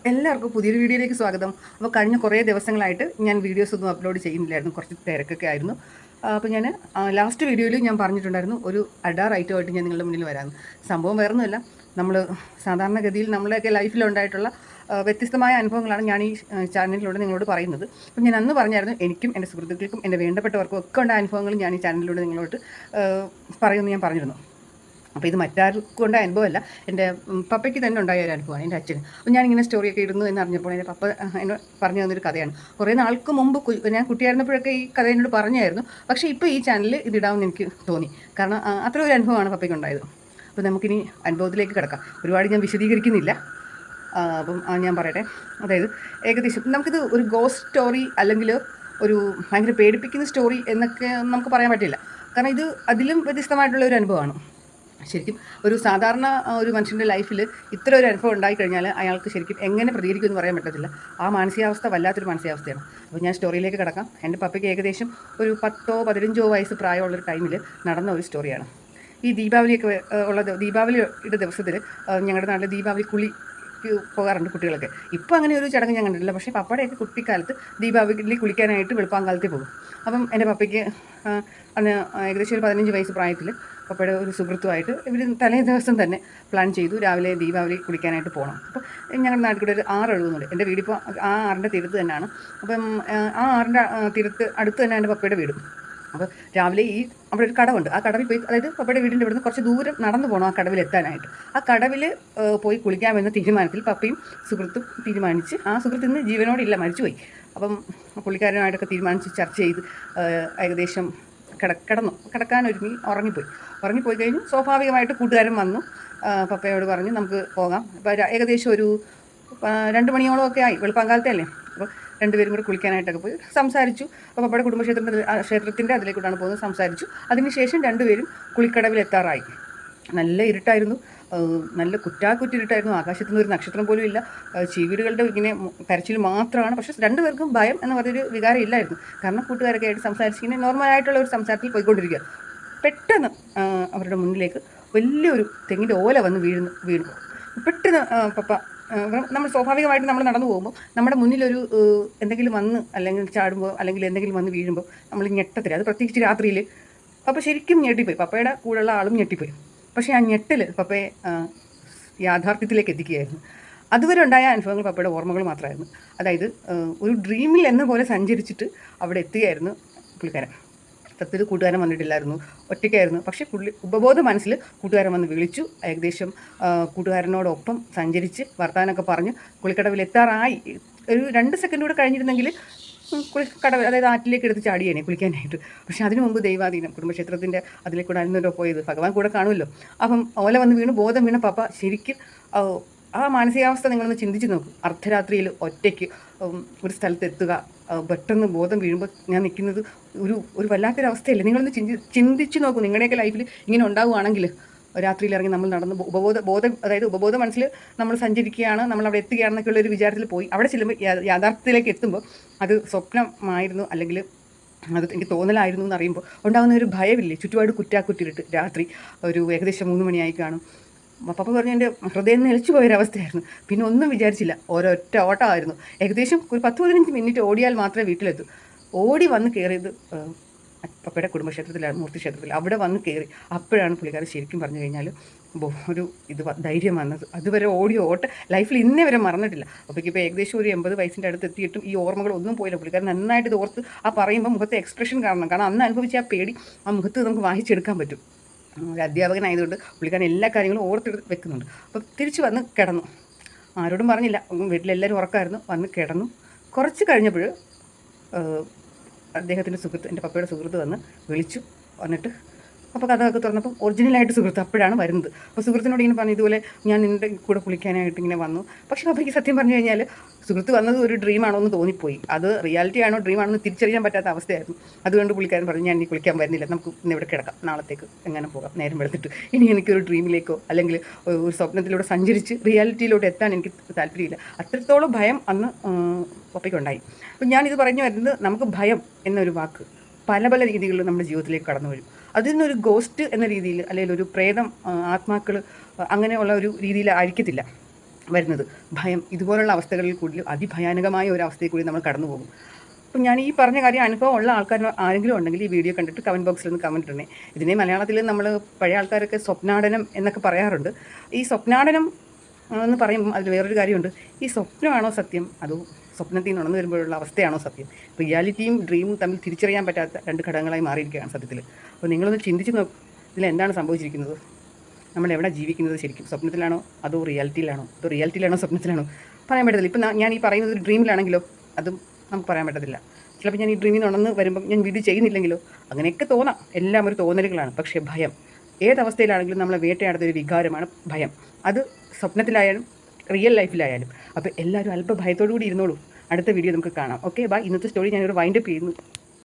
എല്ലാവർക്കും പുതിയൊരു വീഡിയോയിലേക്ക് സ്വാഗതം. അപ്പോൾ കഴിഞ്ഞ കുറേ ദിവസങ്ങളായിട്ട് ഞാൻ വീഡിയോസ് ഒന്നും അപ്ലോഡ് ചെയ്യുന്നില്ലായിരുന്നു, കുറച്ച് തിരക്കൊക്കെ ആയിരുന്നു. അപ്പോൾ ഞാൻ ലാസ്റ്റ് വീഡിയോയിൽ ഞാൻ പറഞ്ഞിട്ടുണ്ടായിരുന്നു ഒരു അഡാർ ഐറ്റമായിട്ട് ഞാൻ നിങ്ങളുടെ മുന്നിൽ വരാമെന്ന്. സംഭവം വേറൊന്നുമല്ല, നമ്മൾ സാധാരണഗതിയിൽ നമ്മുടെയൊക്കെ ലൈഫിലുണ്ടായിട്ടുള്ള വ്യത്യസ്തമായ അനുഭവങ്ങളാണ് ഞാൻ ഈ ചാനലിലൂടെ നിങ്ങളോട് പറയുന്നത്. അപ്പം ഞാൻ അന്ന് പറഞ്ഞായിരുന്നു എനിക്കും എൻ്റെ സുഹൃത്തുക്കൾക്കും എൻ്റെ വേണ്ടപ്പെട്ടവർക്കും ഒക്കെ ഉണ്ടായ അനുഭവങ്ങൾ ഞാൻ ഈ ചാനലിലൂടെ നിങ്ങളോട് പറയുമെന്ന് ഞാൻ പറഞ്ഞിരുന്നു. അപ്പോൾ ഇത് മറ്റാർക്കും ഉണ്ടായ അനുഭവമല്ല, എൻ്റെ പപ്പയ്ക്ക് തന്നെ ഉണ്ടായ ഒരു അനുഭവമാണ്, എൻ്റെ അച്ഛന്. അപ്പോൾ ഞാനിങ്ങനെ സ്റ്റോറിയൊക്കെ ഇടുന്നു എന്നറിഞ്ഞപ്പോൾ എൻ്റെ പപ്പ എന്നെ പറഞ്ഞു തന്നൊരു കഥയാണ്. കുറേ നാൾക്ക് മുമ്പ് ഞാൻ കുട്ടിയായിരുന്നപ്പോഴൊക്കെ ഈ കഥ എന്നോട് പറഞ്ഞായിരുന്നു. പക്ഷേ ഇപ്പോൾ ഈ ചാനലിൽ ഇതിടാമെന്ന് എനിക്ക് തോന്നി, കാരണം അത്ര ഒരു അനുഭവമാണ് പപ്പയ്ക്ക് ഉണ്ടായത്. അപ്പോൾ നമുക്കിനി അനുഭവത്തിലേക്ക് കിടക്കാം. ഒരുപാട് ഞാൻ വിശദീകരിക്കുന്നില്ല. അപ്പം ഞാൻ പറയട്ടെ. അതായത് ഏകദേശം നമുക്കിത് ഒരു ഗോസ്റ്റ് സ്റ്റോറി അല്ലെങ്കിൽ ഒരു ഭയങ്കര പേടിപ്പിക്കുന്ന സ്റ്റോറി എന്നൊക്കെ നമുക്ക് പറയാൻ പറ്റില്ല, കാരണം ഇത് അതിലും വ്യത്യസ്തമായിട്ടുള്ള ഒരു അനുഭവമാണ്. ശരിക്കും ഒരു സാധാരണ ഒരു മനുഷ്യൻ്റെ ലൈഫിൽ ഇത്ര ഒരു അനുഭവം ഉണ്ടായിക്കഴിഞ്ഞാൽ അയാൾക്ക് ശരിക്കും എങ്ങനെ പ്രതികരിക്കുമെന്ന് പറയാൻ പറ്റത്തില്ല. ആ മാനസികാവസ്ഥ വല്ലാത്തൊരു മാനസികാവസ്ഥയാണ്. അപ്പോൾ ഞാൻ സ്റ്റോറിയിലേക്ക് കിടക്കാം. എൻ്റെ പപ്പയ്ക്ക് ഏകദേശം ഒരു 10-15 വയസ്സ് പ്രായമുള്ളൊരു ടൈമിൽ നടന്ന ഒരു സ്റ്റോറിയാണ്. ഈ ദീപാവലിയൊക്കെ ദീപാവലിയുടെ ദിവസത്തിൽ ഞങ്ങളുടെ നാട്ടിൽ ദീപാവലി പോകാറുണ്ട് കുട്ടികളൊക്കെ. ഇപ്പോൾ അങ്ങനെ ഒരു ചടങ്ങ് ഞാൻ കണ്ടിട്ടില്ല, പക്ഷേ പപ്പയുടെയൊക്കെ കുട്ടിക്കാലത്ത് ദീപാവലി കുളിക്കാനായിട്ട് വെളുപ്പാങ്കാലത്ത് പോകും. അപ്പം എൻ്റെ പപ്പയ്ക്ക് അന്ന് ഏകദേശം ഒരു 15 വയസ്സ് പ്രായത്തിൽ പപ്പയുടെ ഒരു സുഹൃത്തുമായിട്ട് ഇവർ തലേ ദിവസം തന്നെ പ്ലാൻ ചെയ്തു രാവിലെ ദീപാവലി കുളിക്കാനായിട്ട് പോകണം. അപ്പോൾ ഞങ്ങളുടെ നാട്ടിൽ കൂടെ ഒരു ആറ് ഒഴുകുന്നുണ്ട്. എൻ്റെ വീടിപ്പോൾ ആ ആറിൻ്റെ തീരത്ത് തന്നെയാണ്. അപ്പം ആ ആറിൻ്റെ തീരത്ത് അടുത്ത് തന്നെ എൻ്റെ പപ്പയുടെ വീടും. അപ്പോൾ രാവിലെ അവിടെ ഒരു കടവുണ്ട്. ആ കടവിൽ പോയി, അതായത് പപ്പയുടെ വീടിൻ്റെ ഇവിടുന്ന് കുറച്ച് ദൂരം നടന്നു പോകണം ആ കടവിൽ എത്താനായിട്ട്. ആ കടവിൽ പോയി കുളിക്കാമെന്ന തീരുമാനത്തിൽ പപ്പയും സുഹൃത്തും തീരുമാനിച്ച്, ആ സുഹൃത്ത് ഇന്ന് ജീവനോടില്ല, മരിച്ചുപോയി. അപ്പം പുള്ളിക്കാരനായിട്ടൊക്കെ തീരുമാനിച്ച് ചർച്ച ചെയ്ത് ഏകദേശം ഉറങ്ങിപ്പോയി കഴിഞ്ഞു. സ്വാഭാവികമായിട്ട് കൂട്ടുകാരൻ വന്നു, പപ്പയോട് പറഞ്ഞു നമുക്ക് പോകാം. അപ്പോൾ ഏകദേശം ഒരു 2 മണിയോളം ഒക്കെ ആയി, വെളുപ്പാങ്കാലത്തെ അല്ലേ. അപ്പോൾ രണ്ടുപേരും കൂടെ കുളിക്കാനായിട്ടൊക്കെ പോയി സംസാരിച്ചു. അപ്പോൾ പപ്പയുടെ ക്ഷേത്രത്തിൻ്റെ അതിലേക്കൂടാണ് പോകുന്നത്. സംസാരിച്ചു. അതിനുശേഷം രണ്ടുപേരും കുളിക്കടവിലെത്താറായി. നല്ല ഇരുട്ടായിരുന്നു, നല്ല കുറ്റാക്കുറ്റിരുട്ടായിരുന്നു. ആകാശത്തുനിന്ന് ഒരു നക്ഷത്രം പോലും ഇല്ല. ചീവീടുകളുടെ ഇങ്ങനെ കരച്ചിൽ മാത്രമാണ്. പക്ഷേ രണ്ടുപേർക്കും ഭയം എന്ന് പറഞ്ഞൊരു വികാരം ഇല്ലായിരുന്നു, കാരണം കൂട്ടുകാരൊക്കെ ആയിട്ട് സംസാരിച്ച് ഇങ്ങനെ നോർമലായിട്ടുള്ള ഒരു സംസാരത്തിൽ പോയിക്കൊണ്ടിരിക്കുക. പെട്ടെന്ന് അവരുടെ മുന്നിലേക്ക് വലിയൊരു തെങ്ങിൻ്റെ ഓല വന്ന് വീണു. പെട്ടെന്ന് പപ്പ, നമ്മൾ സ്വാഭാവികമായിട്ട് നമ്മൾ നടന്നു പോകുമ്പോൾ നമ്മുടെ മുന്നിലൊരു എന്തെങ്കിലും വന്ന് അല്ലെങ്കിൽ ചാടുമ്പോൾ അല്ലെങ്കിൽ എന്തെങ്കിലും വന്ന് വീഴുമ്പോൾ നമ്മൾ ഞെട്ടത്തില്ല. അത് പ്രത്യേകിച്ച് രാത്രിയിൽ പപ്പ ശരിക്കും ഞെട്ടിപ്പോയി. പപ്പയുടെ കൂടെയുള്ള ആളും ഞെട്ടിപ്പോയി. പക്ഷേ ആ ഞെട്ടൽ പപ്പയെ യാഥാർത്ഥ്യത്തിലേക്ക് എത്തിക്കുകയായിരുന്നു. അതുവരെ ഉണ്ടായ അനുഭവങ്ങൾ പപ്പയുടെ ഓർമ്മകൾ മാത്രമായിരുന്നു. അതായത് ഒരു ഡ്രീമിൽ എന്ന പോലെ സഞ്ചരിച്ചിട്ട് അവിടെ എത്തുകയായിരുന്നു പുള്ളിക്കാരൻ. സത്യത്തിൽ കൂട്ടുകാരൻ വന്നിട്ടില്ലായിരുന്നു, ഒറ്റയ്ക്കായിരുന്നു. പക്ഷേ ഉപബോധ മനസ്സിൽ കൂട്ടുകാരൻ വന്ന് വിളിച്ചു. ഏകദേശം കൂട്ടുകാരനോടൊപ്പം സഞ്ചരിച്ച് വർത്താനമൊക്കെ പറഞ്ഞ് കുളിക്കടവിലെത്താറായി. ഒരു 2 സെക്കൻഡ് കൂടെ കഴിഞ്ഞിരുന്നെങ്കിൽ കുളിക്കടവ്, അതായത് ആറ്റിലേക്ക് എടുത്ത് ചാടിയേനെ കുളിക്കാനായിട്ട്. പക്ഷേ അതിനു മുമ്പ് ദൈവാധീനം, കുടുംബക്ഷേത്രത്തിൻ്റെ അതിലേക്കൂടെ ആയിരുന്നല്ലോ പോയത്, ഭഗവാൻ കൂടെ കാണുമല്ലോ. അപ്പം ഓല വന്ന് വീണ് ബോധം വീണ പപ്പ ശരിക്കും ആ മാനസികാവസ്ഥ നിങ്ങളൊന്ന് ചിന്തിച്ച് നോക്കും. അർദ്ധരാത്രിയിൽ ഒറ്റയ്ക്ക് ഒരു സ്ഥലത്ത് എത്തുക, പെട്ടെന്ന് ബോധം വീഴുമ്പോൾ ഞാൻ നിൽക്കുന്നത് ഒരു വല്ലാത്തൊരവസ്ഥയല്ലേ. നിങ്ങളൊന്ന് ചിന്തിച്ച് നോക്കൂ. നിങ്ങളുടെയൊക്കെ ലൈഫിൽ ഇങ്ങനെ ഉണ്ടാവുകയാണെങ്കിൽ, രാത്രിയിൽ ഇറങ്ങി നമ്മൾ നടന്ന് അതായത് ഉപബോധ മനസ്സിൽ നമ്മൾ സഞ്ചരിക്കുകയാണ്, നമ്മൾ അവിടെ എത്തുകയാണെന്നൊക്കെയുള്ള ഒരു വിചാരത്തിൽ പോയി അവിടെ ചെല്ലുമ്പോൾ യാഥാർത്ഥ്യത്തിലേക്ക് എത്തുമ്പോൾ അത് സ്വപ്നമായിരുന്നു അല്ലെങ്കിൽ അത് എനിക്ക് തോന്നലായിരുന്നു എന്നറിയുമ്പോൾ ഉണ്ടാകുന്ന ഒരു ഭയമില്ലേ. ചുറ്റുപാട് കുറ്റാക്കുറ്റിട്ട് രാത്രി ഒരു ഏകദേശം 3 മണിയായി കാണും. പപ്പ പറഞ്ഞു എൻ്റെ ഹൃദയം നിലച്ചു പോയൊരവസ്ഥയായിരുന്നു. പിന്നെ ഒന്നും വിചാരിച്ചില്ല, ഒരൊറ്റ ഓട്ടമായിരുന്നു. ഏകദേശം ഒരു 10-15 മിനിറ്റ് ഓടിയാൽ മാത്രമേ വീട്ടിലെത്തൂ. ഓടി വന്ന് കയറിയത് പപ്പയുടെ കുടുംബക്ഷേത്രത്തിലാണ്, മൂർത്തി ക്ഷേത്രത്തിൽ. അവിടെ വന്ന് കയറി. അപ്പോഴാണ് പുള്ളിക്കാരൻ ശരിക്കും പറഞ്ഞു കഴിഞ്ഞാൽ ഒരു ധൈര്യം വന്നത്. അതുവരെ ഓട്ട ലൈഫിൽ ഇന്നേ വരെ മറന്നിട്ടില്ല. അപ്പോഴേക്ക് ഇപ്പോൾ ഏകദേശം ഒരു 80 വയസ്സിൻ്റെ അടുത്ത് എത്തിയിട്ടും ഈ ഓർമ്മകളൊന്നും പോയില്ല. പുള്ളിക്കാരൻ നന്നായിട്ട് ഇത് ഓർത്ത് പറയുമ്പോൾ മുഖത്തെ എക്സ്പ്രഷൻ കാണണം, കാരണം അന്ന് അനുഭവിച്ച ആ പേടി ആ മുഖത്ത് നമുക്ക് വായിച്ചെടുക്കാൻ പറ്റും. ഒരു അധ്യാപകനായതുകൊണ്ട് പുള്ളിക്കാരൻ എല്ലാ കാര്യങ്ങളും ഓർത്തെടുത്ത് വെക്കുന്നുണ്ട്. അപ്പോൾ തിരിച്ച് വന്ന് കിടന്നു. ആരോടും പറഞ്ഞില്ല, വീട്ടിലെല്ലാവരും ഉറക്കമായിരുന്നു. വന്ന് കിടന്നു. കുറച്ച് കഴിഞ്ഞപ്പോൾ അദ്ദേഹത്തിൻ്റെ സുഹൃത്ത്, എൻ്റെ പപ്പയുടെ സുഹൃത്ത് വന്ന് വിളിച്ചു. വന്നിട്ട് അപ്പോൾ കഥയൊക്കെ തുറന്നപ്പോൾ ഒറിജിനലായിട്ട് സുഹൃത്ത് അപ്പോഴാണ് വരുന്നത്. അപ്പോൾ സുഹൃത്തിനോട് ഇങ്ങനെ പറഞ്ഞു, ഇതുപോലെ ഞാൻ നിൻ്റെ കൂടെ കുളിക്കാനായിട്ട് ഇങ്ങനെ വന്നു. പക്ഷേ പപ്പയ്ക്ക് സത്യം പറഞ്ഞു കഴിഞ്ഞാൽ സുഹൃത്ത് വന്നത് ഒരു ഡ്രീമാണോ എന്ന് തോന്നിപ്പോയി. അത് റിയാലിറ്റി ആണോ ഡ്രീമാണോ എന്ന് തിരിച്ചറിയാൻ പറ്റാത്ത അവസ്ഥയായിരുന്നു. അതുകൊണ്ട് പുള്ളിക്കാരൻ പറഞ്ഞു, ഞാൻ ഇനി കുളിക്കാൻ വരുന്നില്ല, നമുക്ക് ഇന്ന് ഇവിടെ കിടക്കാം, നാളത്തേക്ക് എങ്ങനെ പോകാം, നേരം വെളുത്തിട്ട്. ഇനി എനിക്കൊരു ഡ്രീമിലേക്കോ അല്ലെങ്കിൽ ഒരു സ്വപ്നത്തിലൂടെ സഞ്ചരിച്ച് റിയാലിറ്റിയിലോട്ട് എത്താൻ എനിക്ക് താല്പര്യമില്ല. അത്രത്തോളം ഭയം അന്ന് പപ്പയ്ക്കുണ്ടായി. അപ്പം ഞാനിത് പറഞ്ഞു വരുന്നത്, നമുക്ക് ഭയം എന്നൊരു വാക്ക് പല പല രീതികളിലും നമ്മുടെ ജീവിതത്തിലേക്ക് കടന്നു വരും. അതിൽ നിന്നൊരു ഗോസ്റ്റ് എന്ന രീതിയിൽ അല്ലെങ്കിൽ ഒരു പ്രേതം, ആത്മാക്കൾ അങ്ങനെയുള്ള ഒരു രീതിയിൽ ആയിരിക്കത്തില്ല. വരുന്നത്. ഭയം. ഇതുപോലുള്ള അവസ്ഥകളിൽ കൂടി അതിഭയാനകമായ ഒരു അവസ്ഥയിൽ കൂടി നമ്മൾ കടന്നു പോകും. അപ്പം ഞാൻ ഈ പറഞ്ഞ കാര്യം അനുഭവം ഉള്ള ആൾക്കാർ ആരെങ്കിലും ഉണ്ടെങ്കിൽ ഈ വീഡിയോ കണ്ടിട്ട് കമൻറ്റ് ബോക്സിൽ ഒന്ന് കമൻറ്റ് ഇടണേ. ഇതിനെ മലയാളത്തിൽ നമ്മൾ പഴയ ആൾക്കാരൊക്കെ സ്വപ്നാടനം എന്നൊക്കെ പറയാറുണ്ട്. ഈ സ്വപ്നാടനം എന്ന് പറയുമ്പോൾ അതിൽ വേറൊരു കാര്യമുണ്ട്. ഈ സ്വപ്നമാണോ സത്യം, അതോ സ്വപ്നത്തിൽ നിന്ന് ഉണർന്നു വരുമ്പോഴുള്ള അവസ്ഥയാണോ സത്യം? റിയാലിറ്റിയും ഡ്രീമും തമ്മിൽ തിരിച്ചറിയാൻ പറ്റാത്ത രണ്ട് ഘടകങ്ങളായി മാറിയിരിക്കുകയാണ് സത്യത്തിൽ. അപ്പോൾ നിങ്ങളൊന്ന് ചിന്തിച്ച് നോക്കും, ഇതിലെന്താണ് സംഭവിച്ചിരിക്കുന്നത്? നമ്മൾ എവിടെ ജീവിക്കുന്നത് ശരിക്കും? സ്വപ്നത്തിലാണോ അതോ റിയാലിറ്റിയിലാണോ? അതോ റിയാലിറ്റിയിലാണോ സ്വപ്നത്തിലാണോ? പറയാൻ പറ്റത്തില്ല. ഇപ്പം ഞാൻ ഈ പറയുന്നത് ഒരു ഡ്രീമിലാണെങ്കിലോ അതും നമുക്ക് പറയാൻ പറ്റത്തില്ല. ചിലപ്പോൾ ഞാൻ ഈ ഡ്രീമിൽ നിന്ന് ഉണർന്ന് വരുമ്പം ഞാൻ വീഡിയോ ചെയ്യുന്നില്ലെങ്കിലോ അങ്ങനെയൊക്കെ തോന്നാം. എല്ലാം ഒരു തോന്നലുകളാണ്. പക്ഷേ ഭയം ഏതവസ്ഥയിലാണെങ്കിലും നമ്മളെ വേട്ടയാടുന്നൊരു വികാരമാണ് ഭയം. അത് സ്വപ്നത്തിലായാലും റിയൽ ലൈഫിലായാലും. അപ്പോൾ എല്ലാവരും അല്പ ഭയത്തോടു കൂടി ഇരുന്നോളൂ. അടുത്ത വീഡിയോ നമുക്ക് കാണാം. Okay bye. ഇന്നത്തെ സ്റ്റോറി ഞാനൊരു വൈൻഡപ്പ് ചെയ്യുന്നു.